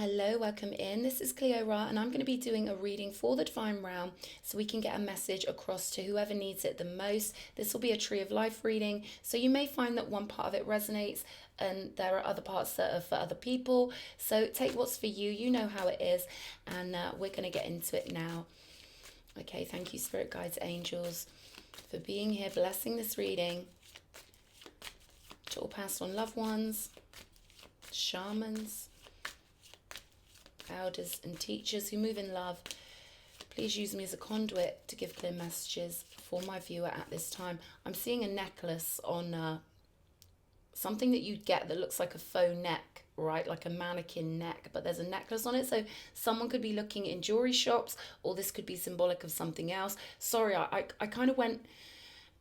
Hello, welcome in. This is Cleo and I'm going to be doing a reading for the Divine Realm so we can get a message across to whoever needs it the most. This will be a Tree of Life reading, so you may find that one part of it resonates and there are other parts that are for other people. So take what's for you, you know how it is, and we're going to get into it now. Okay, thank you, Spirit Guides, Angels, for being here, blessing this reading. To all past on loved ones, shamans, elders and teachers who move in love, please use me as a conduit to give clear messages for my viewer at this time. I'm seeing a necklace on something that you'd get that looks like a faux neck, right? Like a mannequin neck, but there's a necklace on it. So someone could be looking in jewelry shops, or this could be symbolic of something else. Sorry, I kind of went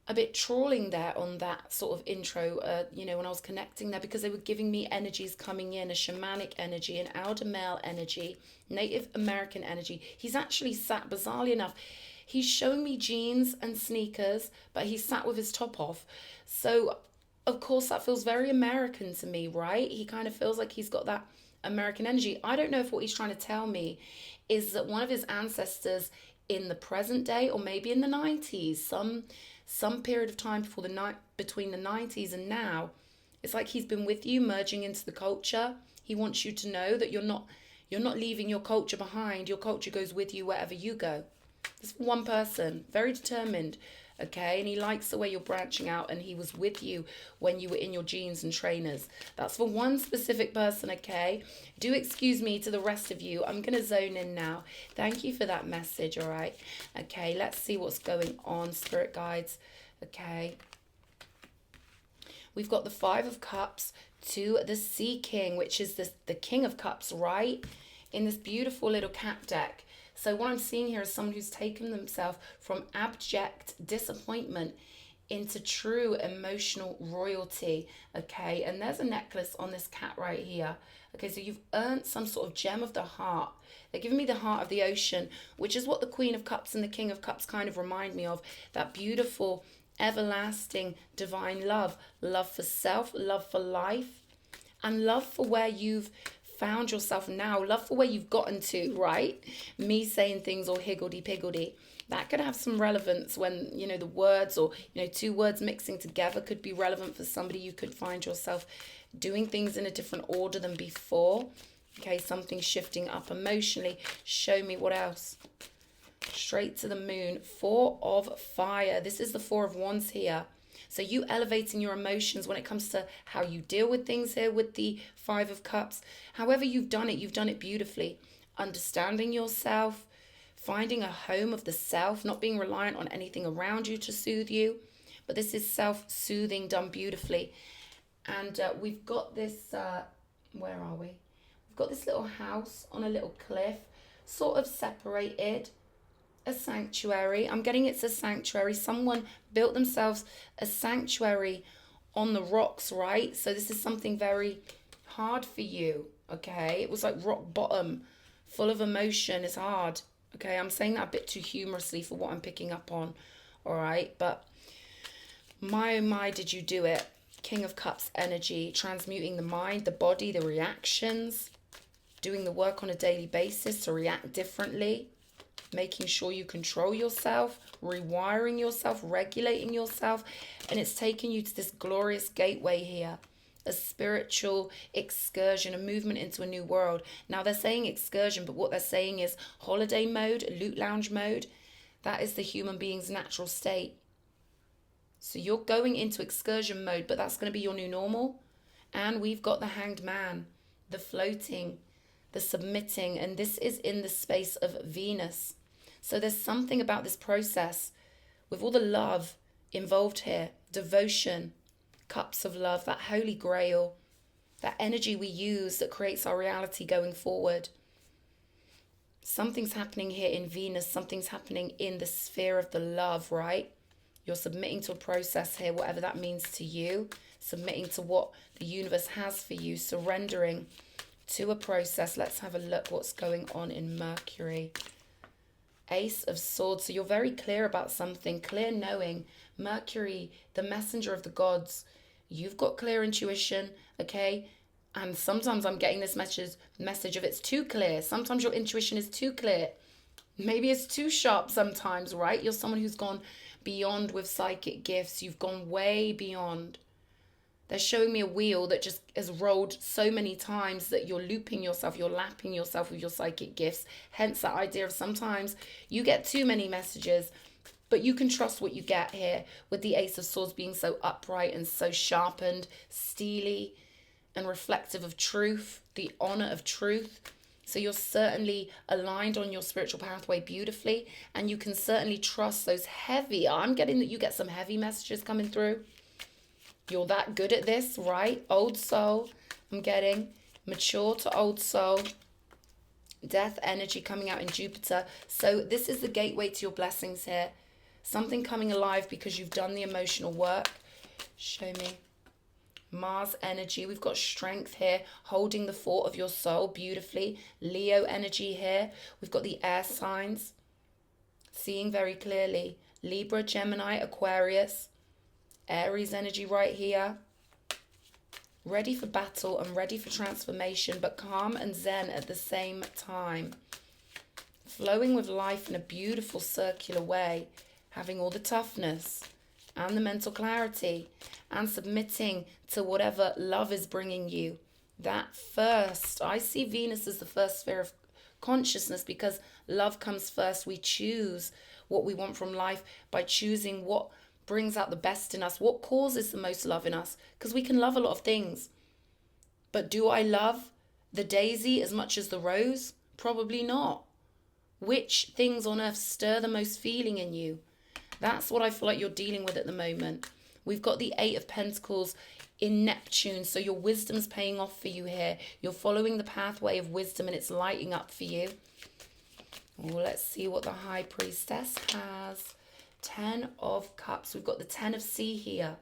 a bit trawling there on that sort of intro, when I was connecting there, because they were giving me energies coming in, a shamanic energy, an elder male energy, Native American energy. He's actually sat, bizarrely enough, he's showing me jeans and sneakers, but he's sat with his top off. So, of course, that feels very American to me, right? He kind of feels like he's got that American energy. I don't know if what he's trying to tell me is that one of his ancestors in the present day, or maybe in the 90s, some period of time before between the 90s and now, it's like he's been with you, merging into the culture. He wants you to know that you're not leaving your culture behind. Your culture goes with you wherever you go. This one person, very determined, okay? And he likes the way you're branching out, and he was with you when you were in your jeans and trainers. That's for one specific person, okay? Do excuse me to the rest of you. I'm going to zone in now. Thank you for that message, all right? Okay, let's see what's going on, Spirit Guides, okay? We've got the Five of Cups to the Sea King, which is the King of Cups, right? In this beautiful little cat deck. So what I'm seeing here is someone who's taken themselves from abject disappointment into true emotional royalty, okay? And there's a necklace on this cat right here. Okay, so you've earned some sort of gem of the heart. They're giving me the heart of the ocean, which is what the Queen of Cups and the King of Cups kind of remind me of. That beautiful, everlasting, divine love. Love for self, love for life, and love for where you've found yourself now, love for where you've gotten to, right? Me saying things all higgledy-piggledy, that could have some relevance when, the words or, two words mixing together could be relevant for somebody. You could find yourself doing things in a different order than before. Okay, something shifting up emotionally. Show me what else. Straight to the moon. Four of Fire. This is the Four of Wands here. So you elevating your emotions when it comes to how you deal with things here with the Five of Cups. However you've done it beautifully. Understanding yourself, finding a home of the self, not being reliant on anything around you to soothe you. But this is self-soothing done beautifully. And we've got this, where are we? We've got this little house on a little cliff, sort of separated. A sanctuary. I'm getting it's a sanctuary. Someone built themselves a sanctuary on the rocks, right? So this is something very hard for you, okay? It was like rock bottom, full of emotion. It's hard, okay? I'm saying that a bit too humorously for what I'm picking up on, all right? But my, oh my, did you do it? King of Cups energy, transmuting the mind, the body, the reactions, doing the work on a daily basis to react differently. Making sure you control yourself, rewiring yourself, regulating yourself. And it's taking you to this glorious gateway here. A spiritual excursion, a movement into a new world. Now they're saying excursion, but what they're saying is holiday mode, loot lounge mode. That is the human being's natural state. So you're going into excursion mode, but that's going to be your new normal. And we've got the Hanged Man, the floating, the submitting, and this is in the space of Venus. So there's something about this process with all the love involved here, devotion, cups of love, that holy grail, that energy we use that creates our reality going forward. Something's happening here in Venus, something's happening in the sphere of the love, right? You're submitting to a process here, whatever that means to you, submitting to what the universe has for you, surrendering to a process. Let's have a look what's going on in Mercury. Ace of Swords. So you're very clear about something, clear knowing. Mercury, the messenger of the gods. You've got clear intuition, okay? And sometimes I'm getting this message of it's too clear. Sometimes your intuition is too clear. Maybe it's too sharp sometimes, right? You're someone who's gone beyond with psychic gifts. You've gone way beyond. They're showing me a wheel that just has rolled so many times that you're looping yourself, you're lapping yourself with your psychic gifts. Hence that idea of sometimes you get too many messages, but you can trust what you get here with the Ace of Swords being so upright and so sharpened, steely, and reflective of truth, the honor of truth. So you're certainly aligned on your spiritual pathway beautifully, and you can certainly trust those heavy. I'm getting that you get some heavy messages coming through. You're that good at this, right? Old soul, I'm getting mature to old soul. Death energy coming out in Jupiter. So this is the gateway to your blessings here. Something coming alive because you've done the emotional work. Show me. Mars energy. We've got strength here, holding the fort of your soul beautifully. Leo energy here. We've got the air signs. Seeing very clearly. Libra, Gemini, Aquarius. Aries energy right here. Ready for battle and ready for transformation, but calm and zen at the same time. Flowing with life in a beautiful circular way. Having all the toughness and the mental clarity and submitting to whatever love is bringing you. That first, I see Venus as the first sphere of consciousness because love comes first. We choose what we want from life by choosing what brings out the best in us, what causes the most love in us, because we can love a lot of things. But do I love the daisy as much as the rose? Probably not. Which things on earth stir the most feeling in you? That's what I feel like you're dealing with at the moment. We've got the Eight of Pentacles in Neptune, so your wisdom's paying off for you here. You're following the pathway of wisdom and it's lighting up for you. Oh, let's see what the High Priestess has. 10 of Cups. We've got the 10 of Sea here.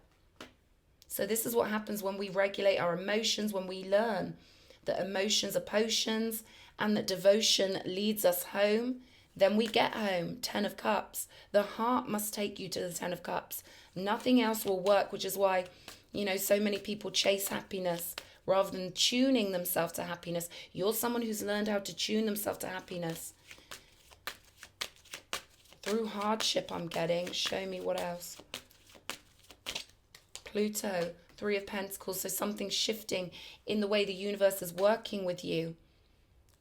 So this is what happens when we regulate our emotions, when we learn that emotions are potions and that devotion leads us home. Then we get home. 10 of Cups. The heart must take you to the 10 of Cups. Nothing else will work, which is why, so many people chase happiness rather than tuning themselves to happiness. You're someone who's learned how to tune themselves to happiness. Through hardship, I'm getting. Show me what else. Pluto, 3 of Pentacles. So something's shifting in the way the universe is working with you.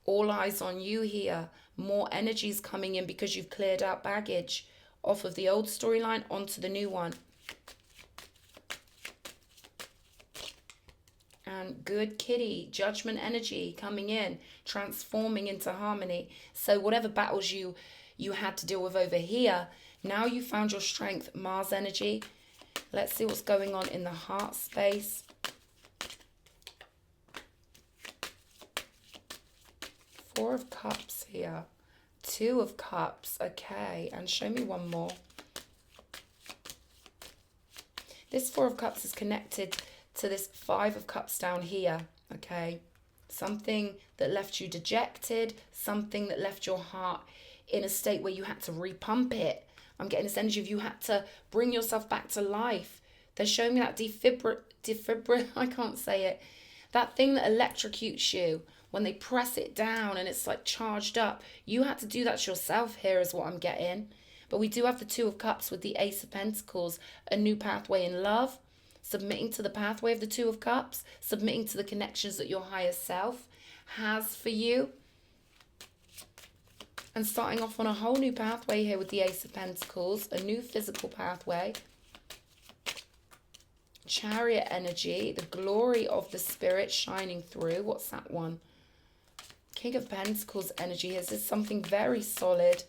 All eyes on you here. More energies coming in because you've cleared out baggage off of the old storyline onto the new one. And good kitty, judgment energy coming in, transforming into harmony. So whatever battles you had to deal with over here, now you found your strength. Mars energy. Let's see what's going on in the heart space. 4 of Cups here. 2 of Cups. Okay, and show me one more. This 4 of Cups is connected to this 5 of Cups down here. Okay, something that left you dejected, something that left your heart in a state where you had to repump it. I'm getting this energy of you had to bring yourself back to life. They're showing me that I can't say it. That thing that electrocutes you when they press it down and it's like charged up. You had to do that yourself here is what I'm getting. But we do have the 2 of Cups with the Ace of Pentacles. A new pathway in love. Submitting to the pathway of the 2 of Cups. Submitting to the connections that your higher self has for you. And starting off on a whole new pathway here with the Ace of Pentacles. A new physical pathway. Chariot energy. The glory of the spirit shining through. What's that one? King of Pentacles energy. This is something very solid.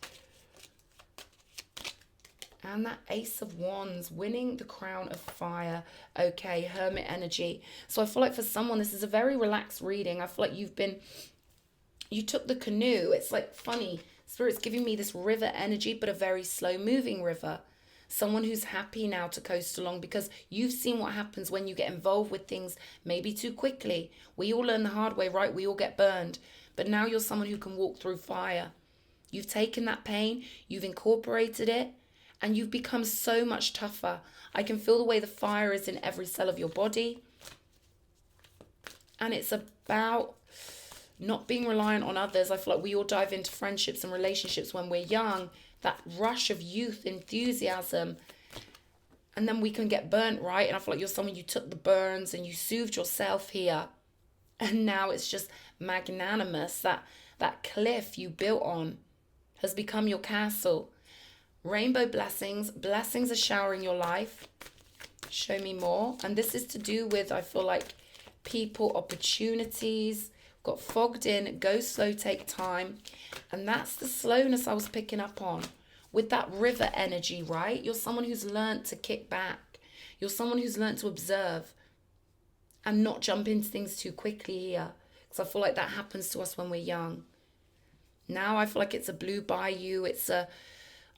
And that Ace of Wands, winning the crown of fire. Okay, Hermit energy. So I feel like for someone, this is a very relaxed reading. I feel like you took the canoe. It's like funny. Spirit's giving me this river energy, but a very slow moving river. Someone who's happy now to coast along because you've seen what happens when you get involved with things maybe too quickly. We all learn the hard way, right? We all get burned. But now you're someone who can walk through fire. You've taken that pain, you've incorporated it, and you've become so much tougher. I can feel the way the fire is in every cell of your body. And it's about not being reliant on others. I feel like we all dive into friendships and relationships when we're young, that rush of youth, enthusiasm, and then we can get burnt, right? And I feel like you're someone, you took the burns and you soothed yourself here. And now it's just magnanimous. That cliff you built on has become your castle. Rainbow blessings. Blessings are showering your life. Show me more. And this is to do with, I feel like, people, opportunities. Got fogged in. Go slow, take time. And that's the slowness I was picking up on. With that river energy, right? You're someone who's learned to kick back. You're someone who's learned to observe and not jump into things too quickly here. Because I feel like that happens to us when we're young. Now I feel like it's a blue bayou.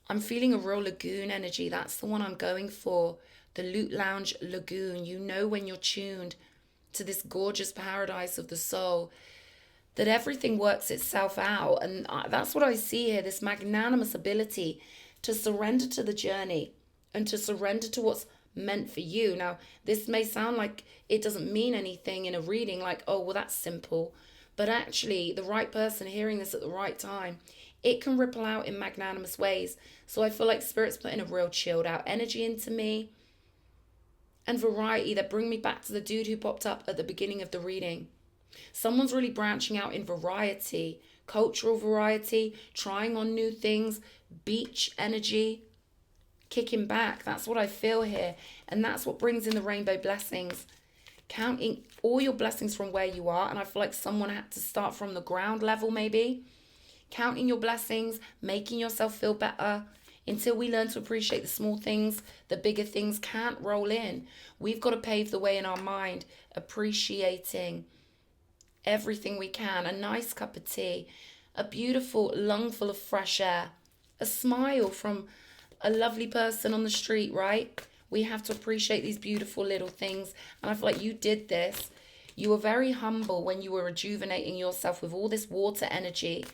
I'm feeling a real lagoon energy. That's the one I'm going for. The Loot Lounge Lagoon. You know when you're tuned to this gorgeous paradise of the soul, that everything works itself out. And that's what I see here, this magnanimous ability to surrender to the journey and to surrender to what's meant for you. Now, this may sound like it doesn't mean anything in a reading, like, oh, well, that's simple. But actually, the right person hearing this at the right time, it can ripple out in magnanimous ways. So I feel like Spirit's putting a real chilled out energy into me and variety that bring me back to the dude who popped up at the beginning of the reading. Someone's really branching out in variety, cultural variety, trying on new things, beach energy, kicking back. That's what I feel here. And that's what brings in the rainbow blessings. Counting all your blessings from where you are. And I feel like someone had to start from the ground level maybe. Counting your blessings, making yourself feel better. Until we learn to appreciate the small things, the bigger things can't roll in. We've got to pave the way in our mind, appreciating everything we can. A nice cup of tea, a beautiful lungful of fresh air, a smile from a lovely person on the street, right? We have to appreciate these beautiful little things. And I feel like you did this. You were very humble when you were rejuvenating yourself with all this water energy.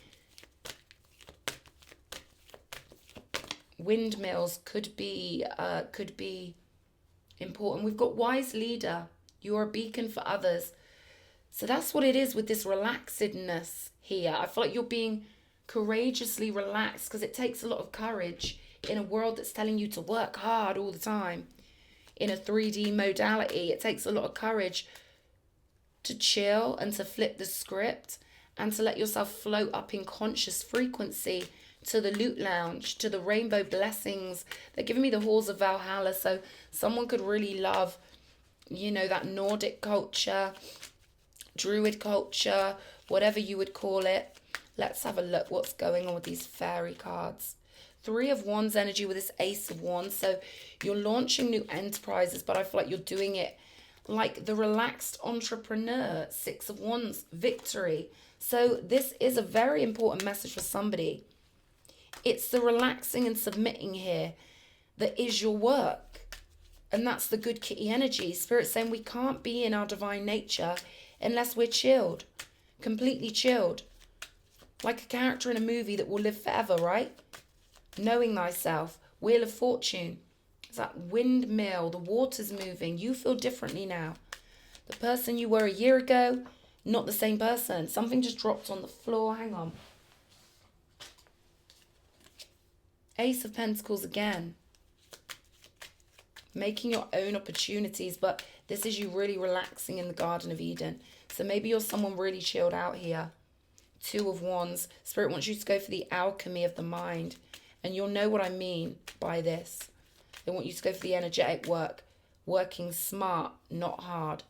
Windmills could be important. We've got wise leader. You are a beacon for others. So that's what it is with this relaxedness here. I feel like you're being courageously relaxed because it takes a lot of courage in a world that's telling you to work hard all the time. In a 3D modality, it takes a lot of courage to chill and to flip the script and to let yourself float up in conscious frequency to the Loot Lounge, to the rainbow blessings. They're giving me the halls of Valhalla. So someone could really love, that Nordic culture, Druid culture, whatever you would call it. Let's have a look what's going on with these fairy cards. 3 of Wands energy with this Ace of Wands. So you're launching new enterprises, but I feel like you're doing it like the relaxed entrepreneur. 6 of Wands, victory. So this is a very important message for somebody. It's the relaxing and submitting here that is your work. And that's the good kitty energy. Spirit's saying we can't be in our divine nature unless we're chilled, completely chilled. Like a character in a movie that will live forever, right? Knowing thyself, Wheel of Fortune. It's that windmill, the water's moving. You feel differently now. The person you were a year ago, not the same person. Something just dropped on the floor. Hang on. Ace of Pentacles again. Making your own opportunities, but this is you really relaxing in the Garden of Eden. So maybe you're someone really chilled out here. 2 of Wands. Spirit wants you to go for the alchemy of the mind. And you'll know what I mean by this. They want you to go for the energetic work. Working smart, not hard.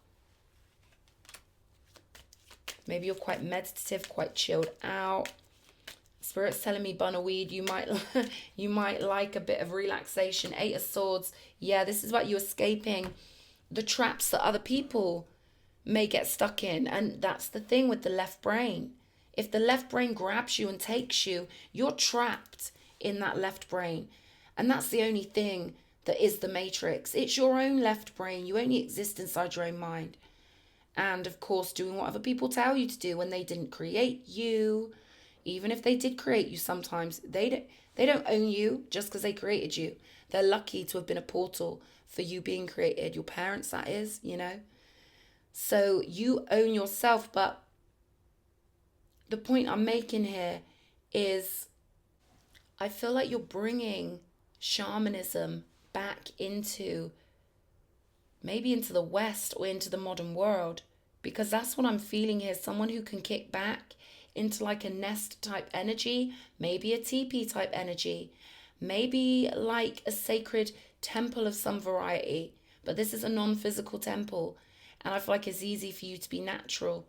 Maybe you're quite meditative, quite chilled out. Spirit's telling me bun a weed. You might like a bit of relaxation. 8 of Swords. Yeah, this is about you escaping the traps that other people may get stuck in. And that's the thing with the left brain. If the left brain grabs you and takes you, you're trapped in that left brain. And that's the only thing that is the matrix. It's your own left brain. You only exist inside your own mind. And of course, doing what other people tell you to do when they didn't create you. Even if they did create you sometimes, they don't own you just because they created you. They're lucky to have been a portal for you being created. Your parents, that is, So you own yourself. But the point I'm making here is I feel like you're bringing shamanism back into, maybe into the West or into the modern world, because that's what I'm feeling here. Someone who can kick back into like a nest type energy, maybe a teepee type energy, maybe like a sacred temple of some variety. But this is a non-physical temple, and I feel like it's easy for you to be natural.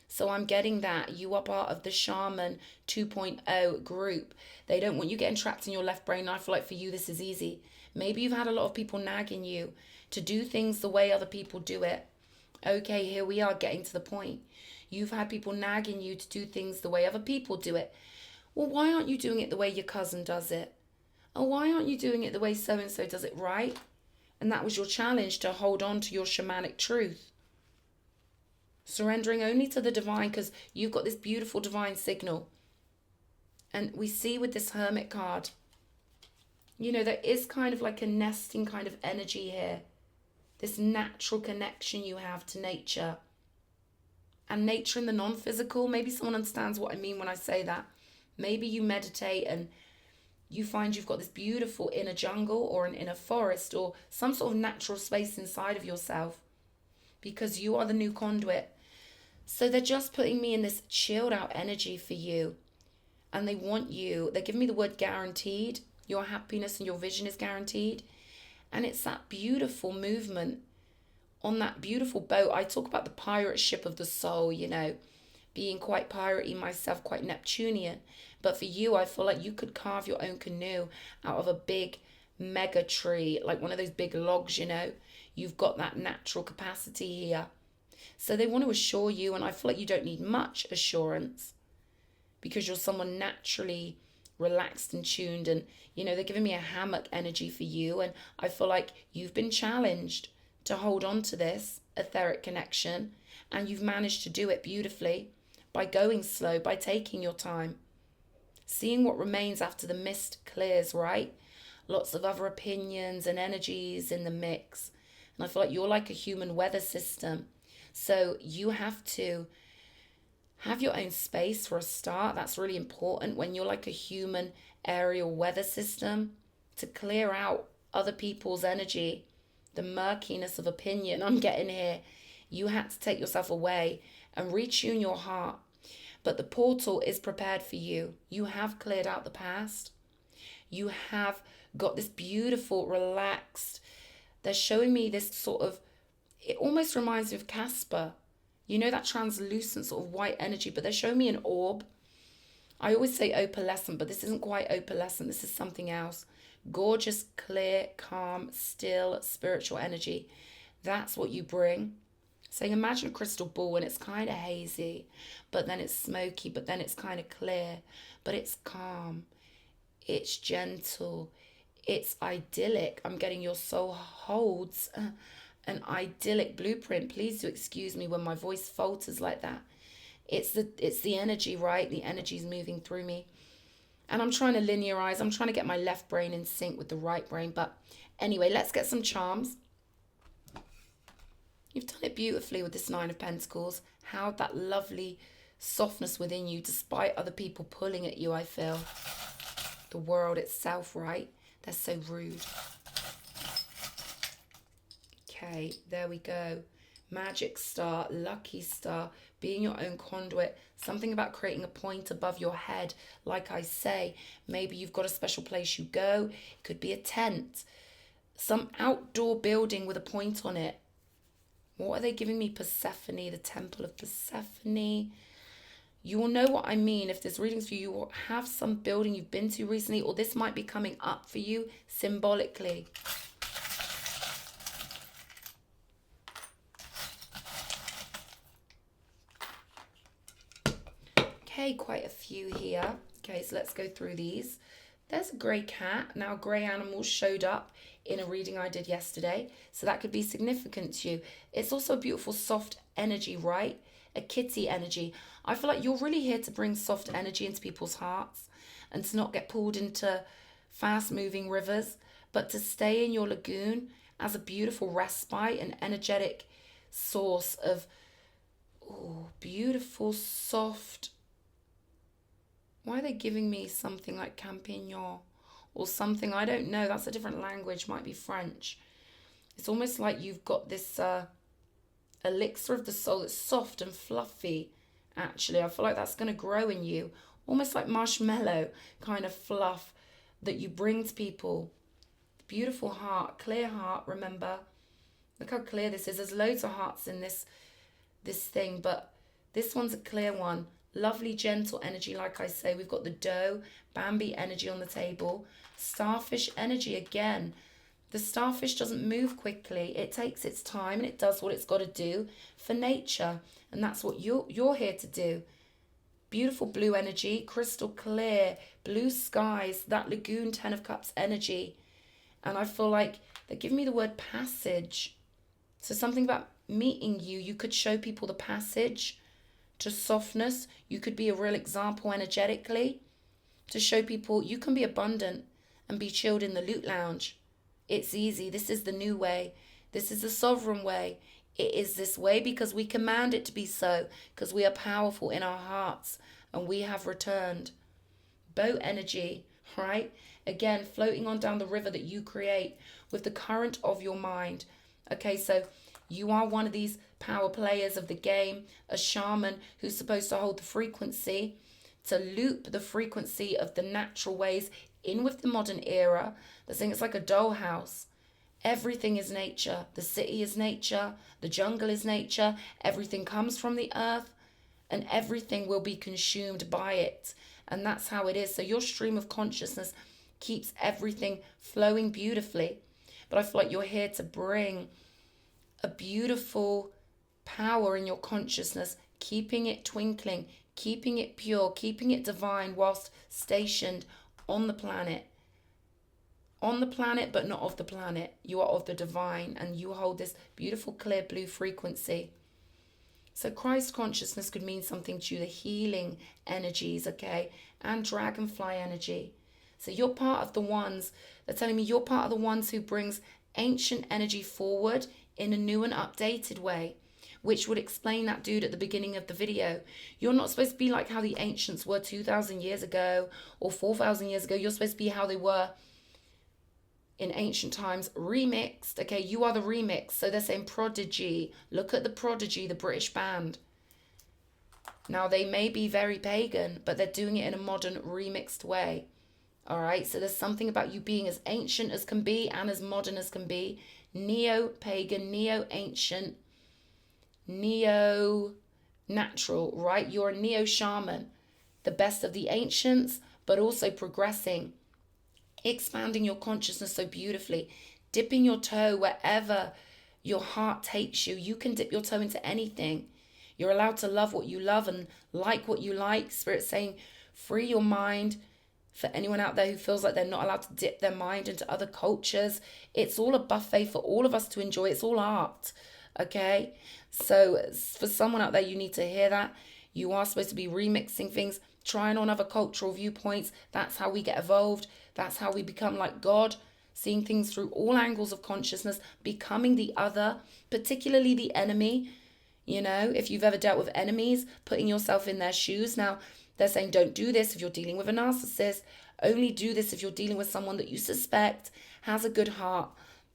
So I'm getting that you are part of the Shaman 2.0 group. They don't want you getting trapped in your left brain. I feel like for you, this is easy. Maybe you've had a lot of people nagging you to do things the way other people do it. Okay, here we are getting to the point. You've had people nagging you to do things the way other people do it. Well, why aren't you doing it the way your cousin does it? Oh, why aren't you doing it the way so-and-so does it, right? And that was your challenge, to hold on to your shamanic truth. Surrendering only to the divine, because you've got this beautiful divine signal. And we see with this Hermit card, you know, there is kind of like a nesting kind of energy here. This natural connection you have to nature. And nature in the non-physical. Maybe someone understands what I mean when I say that. Maybe you meditate and you find you've got this beautiful inner jungle or an inner forest or some sort of natural space inside of yourself, because you are the new conduit. So they're just putting me in this chilled out energy for you. And they want you, they're giving me the word guaranteed. Your happiness and your vision is guaranteed. And it's that beautiful movement on that beautiful boat. I talk about the pirate ship of the soul, you know, being quite piratey myself, quite Neptunian. But for you, I feel like you could carve your own canoe out of a big mega tree, like one of those big logs, you know. You've got that natural capacity here. So they want to assure you, and I feel like you don't need much assurance because you're someone naturally relaxed and tuned. And, you know, they're giving me a hammock energy for you. And I feel like you've been challenged to hold on to this etheric connection. And you've managed to do it beautifully by going slow, by taking your time, seeing what remains after the mist clears, right? Lots of other opinions and energies in the mix. And I feel like you're like a human weather system. So you have to have your own space for a start. That's really important when you're like a human aerial weather system, to clear out other people's energy, the murkiness of opinion I'm getting here. You had to take yourself away and retune your heart. But the portal is prepared for you. You have cleared out the past. You have got this beautiful, relaxed. They're showing me this sort of, it almost reminds me of Casper. You know, that translucent sort of white energy, but they're showing me an orb. I always say opalescent, but this isn't quite opalescent. This is something else. Gorgeous, clear, calm, still, spiritual energy. That's what you bring. So imagine a crystal ball and it's kind of hazy, but then it's smoky, but then it's kind of clear, but it's calm. It's gentle. It's idyllic. I'm getting your soul holds an idyllic blueprint. Please do excuse me when my voice falters like that. It's the energy, right? The energy's moving through me. And I'm trying to linearize. I'm trying to get my left brain in sync with the right brain. But anyway, let's get some charms. You've done it beautifully with this Nine of Pentacles. How that lovely softness within you, despite other people pulling at you, I feel. The world itself, right? They're so rude. Okay, there we go. Magic star, lucky star, being your own conduit. Something about creating a point above your head. Like I say, maybe you've got a special place you go. It could be a tent. Some outdoor building with a point on it. What are they giving me? Persephone, the temple of Persephone. You will know what I mean. If there's readings for you, you will have some building you've been to recently, or this might be coming up for you symbolically. Okay, quite a few here. Okay, so let's go through these. There's a grey cat. Now, grey animals showed up in a reading I did yesterday, so that could be significant to you. It's also a beautiful soft energy, right? A kitty energy. I feel like you're really here to bring soft energy into people's hearts and to not get pulled into fast-moving rivers, but to stay in your lagoon as a beautiful respite, an energetic source of beautiful, soft. Why are they giving me something like Campignon or something? I don't know. That's a different language, might be French. It's almost like you've got this elixir of the soul that's soft and fluffy, actually. I feel like that's going to grow in you. Almost like marshmallow kind of fluff that you bring to people. Beautiful heart, clear heart, remember. Look how clear this is. There's loads of hearts in this thing, but this one's a clear one. Lovely, gentle energy, like I say. We've got the doe, Bambi energy on the table. Starfish energy again. The starfish doesn't move quickly. It takes its time and it does what it's got to do for nature. And that's what you're here to do. Beautiful blue energy, crystal clear, blue skies, that Lagoon 10 of Cups energy. And I feel like they give me the word passage. So something about meeting you. You could show people the passage to softness. You could be a real example energetically to show people you can be abundant and be chilled in the loot lounge. It's easy. This is the new way. This is the sovereign way. It is this way because we command it to be so, because we are powerful in our hearts and we have returned. Boat energy, right? Again, floating on down the river that you create with the current of your mind. Okay, so you are one of these power players of the game, a shaman who's supposed to hold the frequency, to loop the frequency of the natural ways in with the modern era. They're saying it's like a dollhouse. Everything is nature. The city is nature. The jungle is nature. Everything comes from the earth and everything will be consumed by it. And that's how it is. So your stream of consciousness keeps everything flowing beautifully. But I feel like you're here to bring a beautiful power in your consciousness, keeping it twinkling, keeping it pure, keeping it divine whilst stationed on the planet. On the planet, but not of the planet. You are of the divine and you hold this beautiful clear blue frequency. So Christ consciousness could mean something to you, the healing energies, okay, and dragonfly energy. So you're part of the ones, they're telling me you're part of the ones who brings ancient energy forward in a new and updated way, which would explain that dude at the beginning of the video. You're not supposed to be like how the ancients were 2,000 years ago or 4,000 years ago. You're supposed to be how they were in ancient times, remixed. Okay, you are the remix. So they're saying Prodigy. Look at the Prodigy, the British band. Now, they may be very pagan, but they're doing it in a modern remixed way. All right, so there's something about you being as ancient as can be and as modern as can be. Neo-pagan, neo-ancient, neo-natural, right? You're a neo-shaman, the best of the ancients, but also progressing, expanding your consciousness so beautifully, dipping your toe wherever your heart takes you. You can dip your toe into anything. You're allowed to love what you love and like what you like. Spirit's saying, free your mind. For anyone out there who feels like they're not allowed to dip their mind into other cultures, it's all a buffet for all of us to enjoy. It's all art, okay? So for someone out there, you need to hear that. You are supposed to be remixing things, trying on other cultural viewpoints. That's how we get evolved. That's how we become like God, seeing things through all angles of consciousness, becoming the other, particularly the enemy. You know, if you've ever dealt with enemies, putting yourself in their shoes. Now, they're saying don't do this if you're dealing with a narcissist. Only do this if you're dealing with someone that you suspect has a good heart,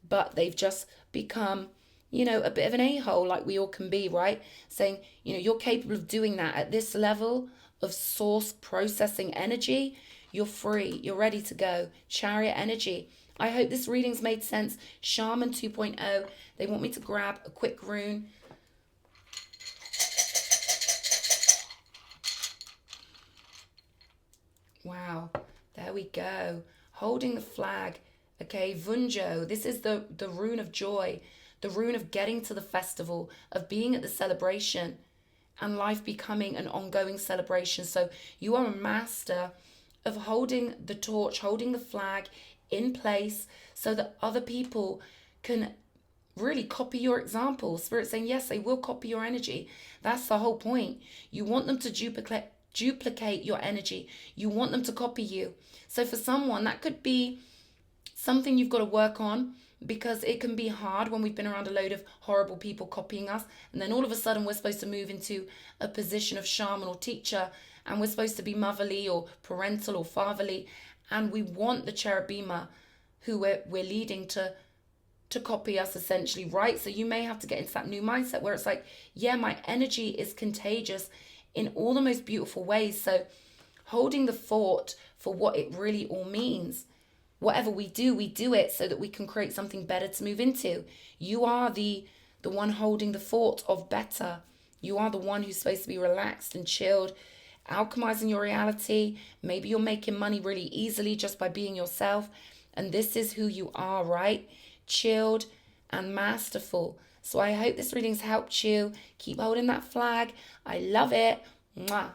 but they've just become, you know, a bit of an a-hole like we all can be, right? Saying, you know, you're capable of doing that at this level of source processing energy. You're free. You're ready to go. Chariot energy. I hope this reading's made sense. Shaman 2.0. They want me to grab a quick rune. Wow, there we go. Holding the flag. Okay, Vunjo. This is the rune of joy, the rune of getting to the festival, of being at the celebration, and life becoming an ongoing celebration. So you are a master of holding the torch, holding the flag in place so that other people can really copy your example. Spirit saying, yes, they will copy your energy. That's the whole point. You want them to duplicate your energy. You want them to copy you. So for someone, that could be something you've got to work on. because it can be hard when we've been around a load of horrible people copying us, and then all of a sudden we're supposed to move into a position of shaman or teacher, and we're supposed to be motherly or parental or fatherly, and we want the cherubima who we're leading to copy us, essentially, right? So you may have to get into that new mindset where it's like, yeah, my energy is contagious in all the most beautiful ways. So holding the fort for what it really all means. Whatever we do it so that we can create something better to move into. You are the one holding the fort of better. You are the one who's supposed to be relaxed and chilled, alchemizing your reality. Maybe you're making money really easily just by being yourself. And this is who you are, right? Chilled and masterful. So I hope this reading's helped you. Keep holding that flag. I love it. Mwah.